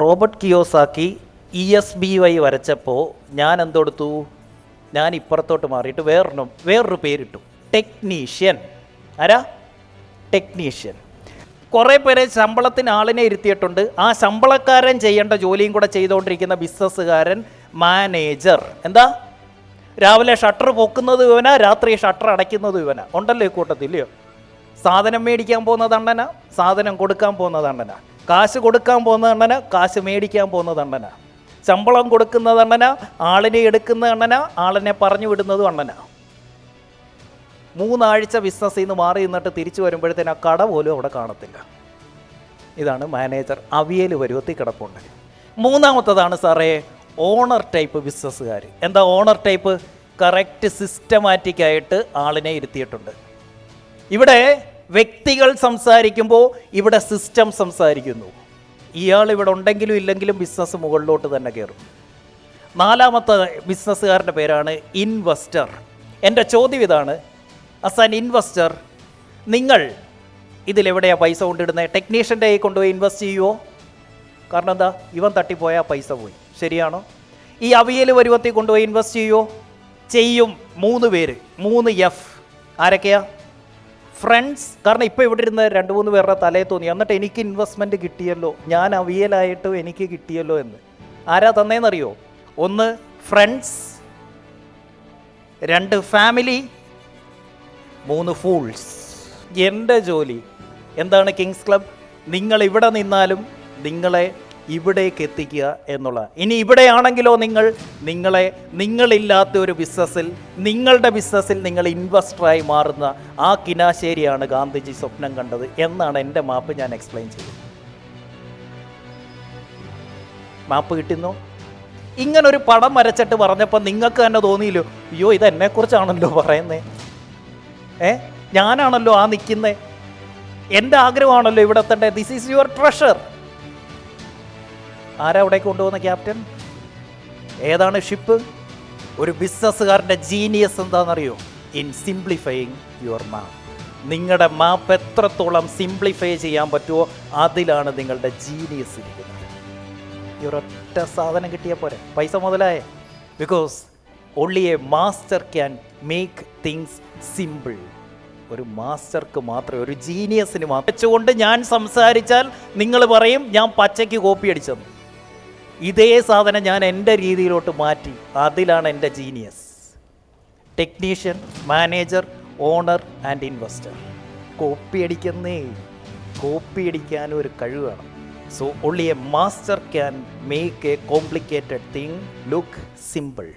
Robert Kiyosaki ESBY വരച്ചപ്പോൾ ഞാൻ എന്തെടുത്തു? ഞാൻ ഇപ്പുറത്തോട്ട് മാറിയിട്ട് വേറൊരു പേരിട്ടു, ടെക്നീഷ്യൻ. ആരാ? ടെക്നീഷ്യൻ. കുറേ പേരെ ശമ്പളത്തിന് ആളിനെ ഇരുത്തിയിട്ടുണ്ട്. ആ ശമ്പളക്കാരൻ ചെയ്യേണ്ട ജോലിയും കൂടെ ചെയ്തുകൊണ്ടിരിക്കുന്ന ബിസിനസ്സുകാരൻ മാനേജർ. എന്താ? രാവിലെ ഷട്ടർ പൊക്കുന്നത് ഇവനാ, രാത്രി ഷട്ടർ അടയ്ക്കുന്നത് ഇവനാ. ഉണ്ടല്ലോ ഈ കൂട്ടത്തില്ലയോ? സാധനം മേടിക്കാൻ പോകുന്നത് അണ്ണന, സാധനം കൊടുക്കാൻ പോകുന്നത് അണ്ണന, കാശ് കൊടുക്കാൻ പോകുന്നത് അണ്ണന, കാശ് മേടിക്കാൻ പോകുന്നത് അണ്ണന, ശമ്പളം കൊടുക്കുന്നത് അണ്ണന, ആളിനെ എടുക്കുന്ന അണ്ണന, ആളിനെ പറഞ്ഞു വിടുന്നതും അണ്ണന. 3 ആഴ്ച ബിസിനസ്സിൽ നിന്ന് മാറി നിന്നിട്ട് തിരിച്ചു വരുമ്പോഴത്തേന് ആ കട പോലും അവിടെ കാണത്തില്ല. ഇതാണ് മാനേജർ. അവിയൽ പരുവത്തിൽ കിടപ്പുണ്ട്. മൂന്നാമത്തതാണ് സാറേ ഓണർ ടൈപ്പ് ബിസിനസ്സുകാർ. എന്താ ഓണർ ടൈപ്പ്? കറക്റ്റ് സിസ്റ്റമാറ്റിക്കായിട്ട് ആളിനെ ഇരുത്തിയിട്ടുണ്ട്. ഇവിടെ വ്യക്തികൾ സംസാരിക്കുമ്പോൾ ഇവിടെ സിസ്റ്റം സംസാരിക്കുന്നു. ഇയാൾ ഇവിടെ ഉണ്ടെങ്കിലും ഇല്ലെങ്കിലും ബിസിനസ് മുകളിലോട്ട് തന്നെ കയറും. നാലാമത്തെ ബിസിനസ്സുകാരൻ്റെ പേരാണ് ഇൻവെസ്റ്റർ. എൻ്റെ ചോദ്യം ഇതാണ്, ആസ് ആൻ ഇൻവെസ്റ്റർ നിങ്ങൾ ഇതിലെവിടെയാണ് പൈസ കൊണ്ടിടുന്നത്? ടെക്നീഷ്യൻ്റെ കൈ കൊണ്ടുപോയി ഇൻവെസ്റ്റ് ചെയ്യുമോ? കാരണം എന്താ? ഇവൻ തട്ടിപ്പോയാൽ പൈസ പോയി. ശരിയാണോ? ഈ അവിയൽ പരുവത്തിൽ കൊണ്ടുപോയി ഇൻവെസ്റ്റ് ചെയ്യുമോ? ചെയ്യും. 3 പേര്, 3 F. ആരൊക്കെയാ? ഫ്രണ്ട്സ്. കാരണം ഇപ്പോൾ ഇവിടെ ഇരുന്ന് 2-3 പേരുടെ തലയിൽ തോന്നി, എന്നിട്ട് എനിക്ക് ഇൻവെസ്റ്റ്മെൻറ്റ് കിട്ടിയല്ലോ, ഞാൻ അവിയലായിട്ടും എനിക്ക് കിട്ടിയല്ലോ എന്ന്. ആരാ തന്നേന്നറിയോ? 1 ഫ്രണ്ട്സ്, 2 ഫാമിലി, 3 ഫൂൾസ്. എൻ്റെ ജോലി എന്താണ്? Kings club. നിങ്ങൾ ഇവിടെ നിന്നാലും നിങ്ങളെ ഇവിടേക്ക് എത്തിക്കുക എന്നുള്ള. ഇനി ഇവിടെയാണെങ്കിലോ നിങ്ങളില്ലാത്ത ഒരു ബിസിനസ്സിൽ, നിങ്ങളുടെ ബിസിനസ്സിൽ നിങ്ങൾ ഇൻവെസ്റ്ററായി മാറുന്ന ആ കിനാശേരിയാണ് ഗാന്ധിജി സ്വപ്നം കണ്ടത് എന്നാണ് എൻ്റെ മാപ്പ് ഞാൻ എക്സ്പ്ലെയിൻ ചെയ്തത്. മാപ്പ് കിട്ടുന്നു. ഇങ്ങനൊരു പടം വരച്ചിട്ട് പറഞ്ഞപ്പോൾ നിങ്ങൾക്ക് തന്നെ തോന്നിയില്ലോ, അയ്യോ ഇതെന്നെക്കുറിച്ചാണല്ലോ പറയുന്നത്, ഞാനാണല്ലോ ആ നിൽക്കുന്നത്, എൻ്റെ ആഗ്രഹമാണല്ലോ ഇവിടെ തന്നെ. This is your treasure. ആരാ അവിടെ കൊണ്ടുപോകുന്ന ക്യാപ്റ്റൻ? ഏതാണ് ഷിപ്പ്? ഒരു ബിസിനസ്സുകാരൻ്റെ ജീനിയസ് എന്താണെന്നറിയോ? In simplifying your map. നിങ്ങളുടെ മാപ്പ് എത്രത്തോളം സിംപ്ലിഫൈ ചെയ്യാൻ പറ്റുമോ അതിലാണ് നിങ്ങളുടെ ജീനിയസ് ഇരിക്കുന്നത്. ഈ ഒരൊറ്റ സാധനം കിട്ടിയാൽ പോരെ, പൈസ മുതലായേ. Because only a master can make things simple. ഒരു മാസ്റ്റർക്ക് മാത്രമേ, ഒരു ജീനിയസിന് മാത്രം. വെച്ചുകൊണ്ട് ഞാൻ സംസാരിച്ചാൽ നിങ്ങൾ പറയും ഞാൻ പച്ചയ്ക്ക് കോപ്പി അടിച്ചെന്ന്. ഇതേ സാധനം ഞാൻ എൻ്റെ രീതിയിലോട്ട് മാറ്റി, അതിലാണ് എൻ്റെ genius. Technician, manager, owner and investor. Copy അടിക്കാനും ഒരു കഴിവ് വേണം. So only a master can make a complicated thing look simple.